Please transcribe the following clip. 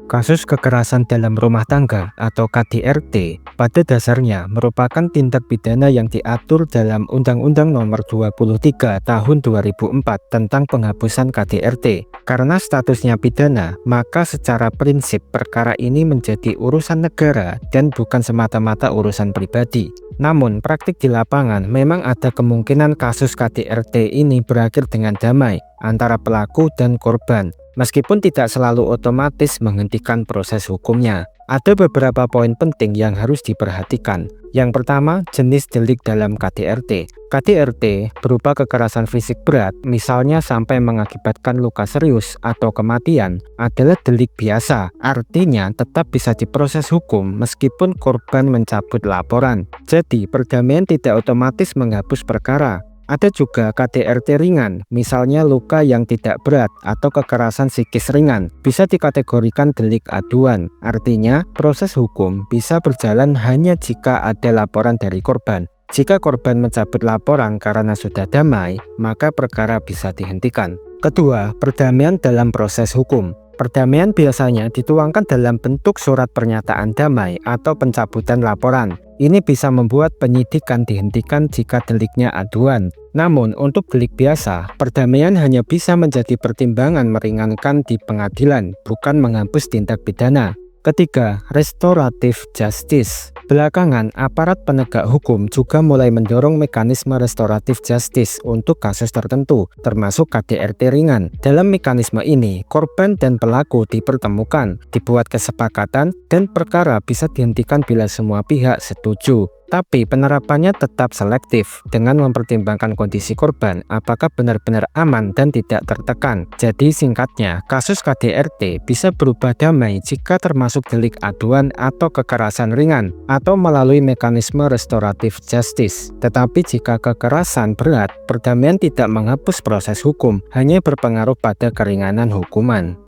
Kasus kekerasan dalam rumah tangga atau KDRT pada dasarnya merupakan tindak pidana yang diatur dalam Undang-Undang Nomor 23 Tahun 2004 tentang penghapusan KDRT. Karena statusnya pidana, maka secara prinsip perkara ini menjadi urusan negara dan bukan semata-mata urusan pribadi. Namun, praktik di lapangan memang ada kemungkinan kasus KDRT ini berakhir dengan damai antara pelaku dan korban. Meskipun tidak selalu otomatis menghentikan proses hukumnya, ada beberapa poin penting yang harus diperhatikan. Yang pertama, jenis delik dalam KDRT. KDRT berupa kekerasan fisik berat, misalnya sampai mengakibatkan luka serius atau kematian, adalah delik biasa. Artinya tetap bisa diproses hukum meskipun korban mencabut laporan. Jadi, perdamaian tidak otomatis menghapus perkara. Ada juga KDRT ringan, misalnya luka yang tidak berat atau kekerasan psikis ringan, bisa dikategorikan delik aduan. Artinya, proses hukum bisa berjalan hanya jika ada laporan dari korban. Jika korban mencabut laporan karena sudah damai, maka perkara bisa dihentikan. Kedua, perdamaian dalam proses hukum. Perdamaian biasanya dituangkan dalam bentuk surat pernyataan damai atau pencabutan laporan. Ini bisa membuat penyidikan dihentikan jika deliknya aduan. Namun, untuk delik biasa, perdamaian hanya bisa menjadi pertimbangan meringankan di pengadilan, bukan menghapus tindak pidana. Ketiga, restoratif justice. Belakangan, aparat penegak hukum juga mulai mendorong mekanisme restoratif justice untuk kasus tertentu, termasuk KDRT ringan. Dalam mekanisme ini, korban dan pelaku dipertemukan, dibuat kesepakatan, dan perkara bisa dihentikan bila semua pihak setuju. Tapi penerapannya tetap selektif dengan mempertimbangkan kondisi korban, apakah benar-benar aman dan tidak tertekan. Jadi singkatnya, kasus KDRT bisa berubah damai jika termasuk delik aduan atau kekerasan ringan, atau melalui mekanisme restoratif justice. Tetapi jika kekerasan berat, perdamaian tidak menghapus proses hukum, hanya berpengaruh pada keringanan hukuman.